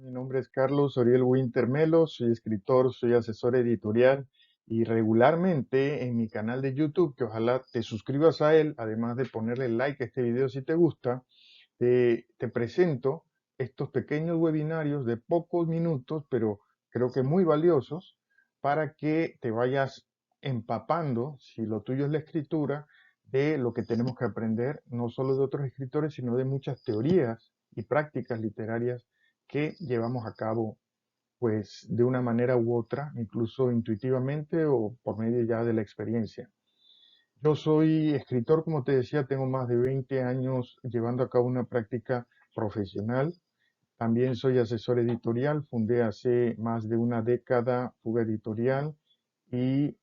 Mi nombre es Carlos Oriel Winter Melo, soy escritor, soy asesor editorial y regularmente en mi canal de YouTube, que ojalá te suscribas a él, además de ponerle like a este video si te gusta, te presento estos pequeños webinarios de pocos minutos, pero creo que muy valiosos, para que te vayas empapando, si lo tuyo es la escritura, de lo que tenemos que aprender, no solo de otros escritores, sino de muchas teorías y prácticas literarias que llevamos a cabo, pues de una manera u otra, incluso intuitivamente o por medio ya de la experiencia. Yo soy escritor, como te decía, tengo más de 20 años llevando a cabo una práctica profesional. También soy asesor editorial, fundé hace más de una década Fuga Editorial y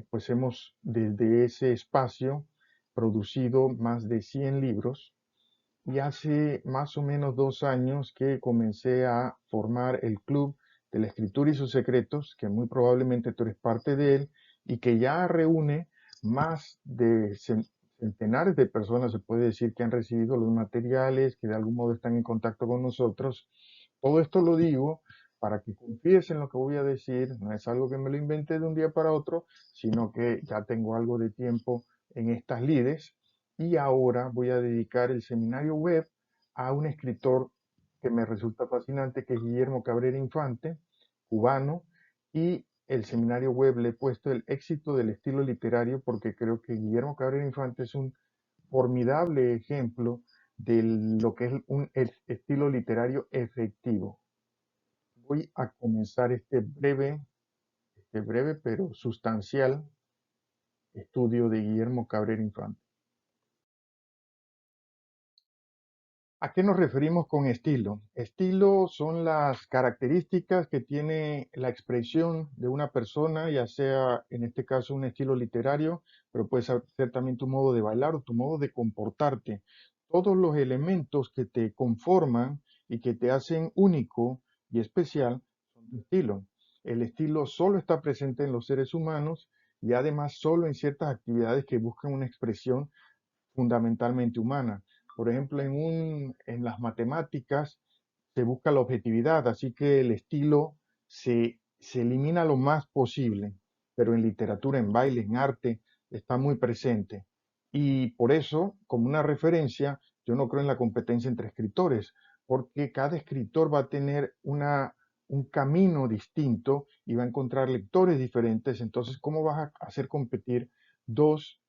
pues hemos desde ese espacio producido más de 100 libros y hace más o menos 2 años que comencé a formar el Club de la Escritura y sus Secretos, que muy probablemente tú eres parte de él, y que ya reúne más de centenares de personas, se puede decir, que han recibido los materiales, que de algún modo están en contacto con nosotros. Todo esto lo digo para que confíes en lo que voy a decir, no es algo que me lo inventé de un día para otro, sino que ya tengo algo de tiempo en estas lides y ahora voy a dedicar el seminario web a un escritor que me resulta fascinante, que es Guillermo Cabrera Infante, cubano, y el seminario web le he puesto el éxito del estilo literario porque creo que Guillermo Cabrera Infante es un formidable ejemplo de lo que es un estilo literario efectivo. Voy a comenzar este breve pero sustancial estudio de Guillermo Cabrera Infante. ¿A qué nos referimos con estilo? Estilo son las características que tiene la expresión de una persona, ya sea en este caso un estilo literario, pero puede ser también tu modo de bailar o tu modo de comportarte. Todos los elementos que te conforman y que te hacen único y especial son tu estilo. El estilo solo está presente en los seres humanos y además solo en ciertas actividades que buscan una expresión fundamentalmente humana. Por ejemplo, en las matemáticas se busca la objetividad, así que el estilo se elimina lo más posible, pero en literatura, en baile, en arte, está muy presente. Y por eso, como una referencia, yo no creo en la competencia entre escritores, porque cada escritor va a tener un camino distinto y va a encontrar lectores diferentes. Entonces, ¿cómo vas a hacer competir dos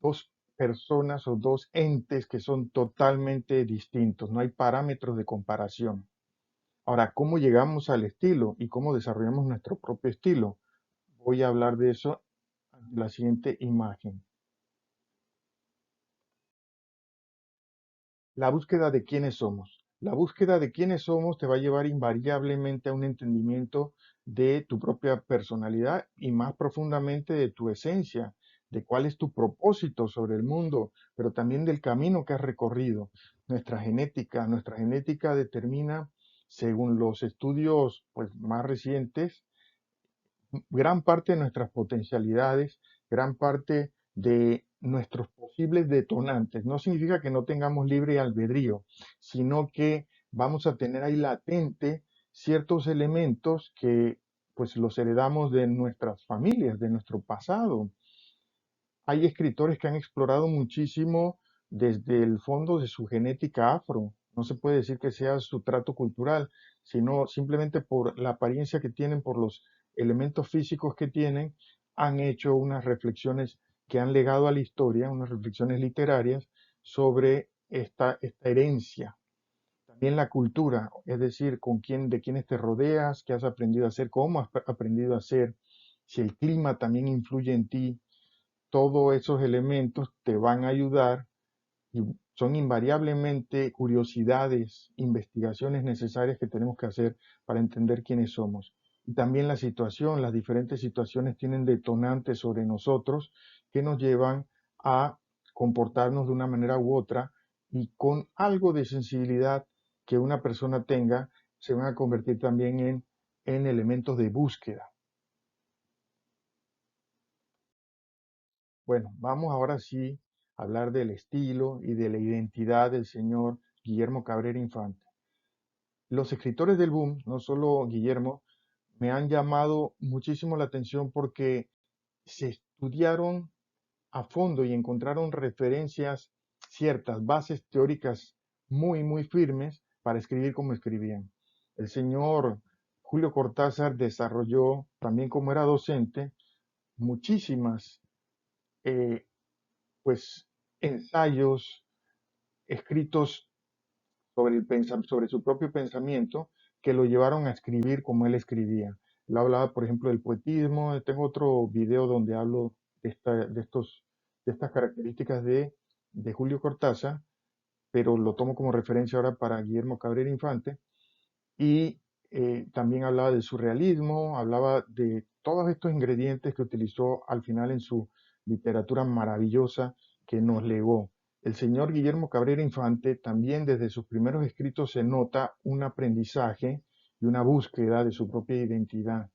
dos personas o dos entes que son totalmente distintos? No hay parámetros de comparación. Ahora, ¿cómo llegamos al estilo y cómo desarrollamos nuestro propio estilo? Voy a hablar de eso en la siguiente imagen. La búsqueda de quiénes somos. La búsqueda de quiénes somos te va a llevar invariablemente a un entendimiento de tu propia personalidad y más profundamente de tu esencia, de cuál es tu propósito sobre el mundo, pero también del camino que has recorrido. Nuestra genética determina, según los estudios pues, más recientes, gran parte de nuestras potencialidades, gran parte de nuestros posibles detonantes. No significa que no tengamos libre albedrío, sino que vamos a tener ahí latente ciertos elementos que pues los heredamos de nuestras familias, de nuestro pasado. Hay escritores que han explorado muchísimo desde el fondo de su genética afro. No se puede decir que sea su trato cultural, sino simplemente por la apariencia que tienen, por los elementos físicos que tienen, han hecho unas reflexiones que han legado a la historia, unas reflexiones literarias sobre esta herencia. También la cultura, es decir, de quiénes te rodeas, qué has aprendido a hacer, cómo has aprendido a hacer, si el clima también influye en ti. Todos esos elementos te van a ayudar y son invariablemente curiosidades, investigaciones necesarias que tenemos que hacer para entender quiénes somos. Y también la situación, las diferentes situaciones tienen detonantes sobre nosotros que nos llevan a comportarnos de una manera u otra y con algo de sensibilidad que una persona tenga, se van a convertir también en elementos de búsqueda. Bueno, vamos ahora sí a hablar del estilo y de la identidad del señor Guillermo Cabrera Infante. Los escritores del boom, no solo Guillermo, me han llamado muchísimo la atención porque se estudiaron a fondo y encontraron referencias, ciertas bases teóricas muy firmes para escribir como escribían. El señor Julio Cortázar desarrolló, también como era docente, muchísimas eh, pues, ensayos escritos sobre su propio pensamiento que lo llevaron a escribir como él escribía. Él hablaba, por ejemplo, del poetismo. Tengo otro video donde hablo de estas características de Julio Cortázar, pero lo tomo como referencia ahora para Guillermo Cabrera Infante. Y también hablaba del surrealismo, hablaba de todos estos ingredientes que utilizó al final en su literatura maravillosa que nos legó. El señor Guillermo Cabrera Infante también desde sus primeros escritos se nota un aprendizaje y una búsqueda de su propia identidad.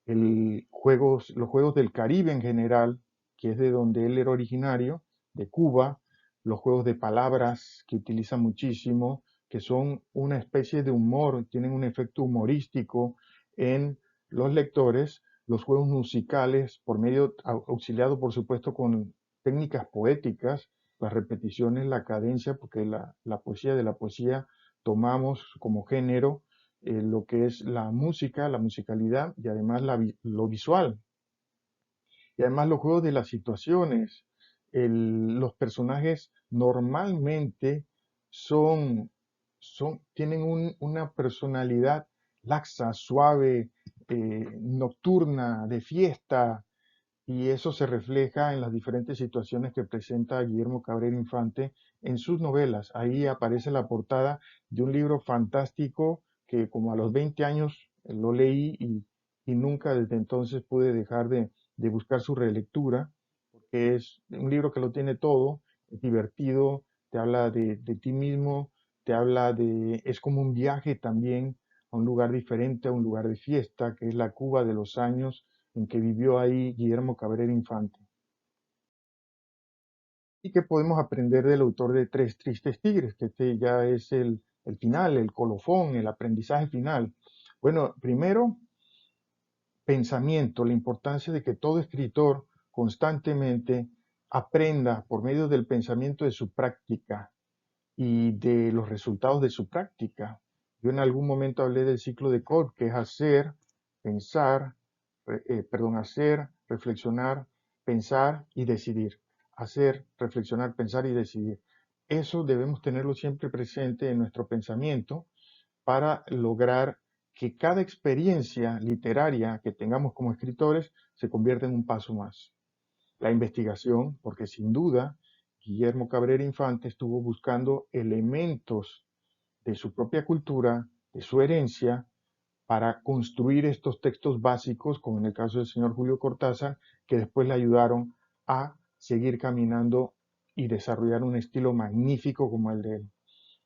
Los juegos del Caribe en general, que es de donde él era originario, de Cuba, los juegos de palabras que utiliza muchísimo, que son una especie de humor, tienen un efecto humorístico en los lectores, los juegos musicales, por medio, auxiliado por supuesto con técnicas poéticas, las repeticiones, la cadencia, porque la poesía de la poesía tomamos como género lo que es la música, la musicalidad y además lo visual. Y además los juegos de las situaciones. Los personajes normalmente son, tienen una personalidad laxa, suave, nocturna, de fiesta, y eso se refleja en las diferentes situaciones que presenta Guillermo Cabrera Infante en sus novelas. Ahí aparece la portada de un libro fantástico que como a los 20 años lo leí y nunca desde entonces pude dejar de buscar su relectura, porque es un libro que lo tiene todo, es divertido, te habla de ti mismo, es como un viaje también a un lugar diferente, a un lugar de fiesta, que es la Cuba de los años en que vivió ahí Guillermo Cabrera Infante. ¿Y qué podemos aprender del autor de Tres Tristes Tigres? Que este ya es el final, el colofón, el aprendizaje final. Bueno, primero, pensamiento, la importancia de que todo escritor constantemente aprenda por medio del pensamiento de su práctica y de los resultados de su práctica. Yo en algún momento hablé del ciclo de Kolb, que es hacer, pensar, hacer, reflexionar, pensar y decidir. Hacer, reflexionar, pensar y decidir. Eso debemos tenerlo siempre presente en nuestro pensamiento para lograr que cada experiencia literaria que tengamos como escritores se convierta en un paso más. La investigación, porque sin duda Guillermo Cabrera Infante estuvo buscando elementos de su propia cultura, de su herencia, para construir estos textos básicos, como en el caso del señor Julio Cortázar, que después le ayudaron a seguir caminando y desarrollar un estilo magnífico como el de él.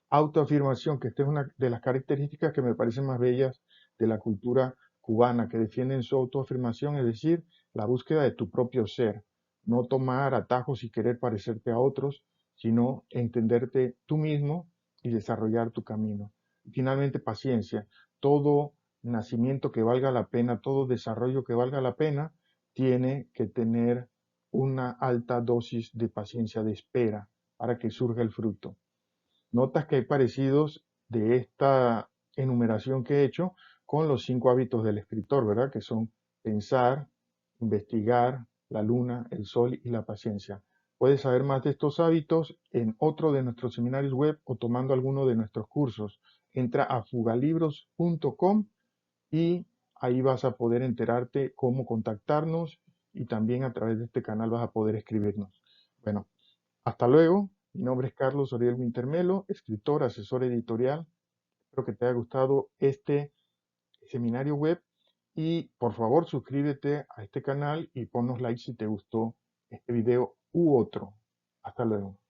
Autoafirmación, que esta es una de las características que me parecen más bellas de la cultura cubana, que defienden su autoafirmación, es decir, la búsqueda de tu propio ser, no tomar atajos y querer parecerte a otros, sino entenderte tú mismo y desarrollar tu camino. Y finalmente, paciencia. Todo nacimiento que valga la pena, todo desarrollo que valga la pena, tiene que tener una alta dosis de paciencia, de espera, para que surja el fruto. Notas que hay parecidos de esta enumeración que he hecho con los 5 hábitos del escritor, ¿verdad? Que son pensar, investigar, la luna, el sol y la paciencia. Puedes saber más de estos hábitos en otro de nuestros seminarios web o tomando alguno de nuestros cursos. Entra a fugalibros.com y ahí vas a poder enterarte cómo contactarnos y también a través de este canal vas a poder escribirnos. Bueno, hasta luego. Mi nombre es Carlos Oriel Wintermelo, escritor, asesor editorial. Espero que te haya gustado este seminario web y por favor suscríbete a este canal y ponnos like si te gustó este video u otro. Hasta luego.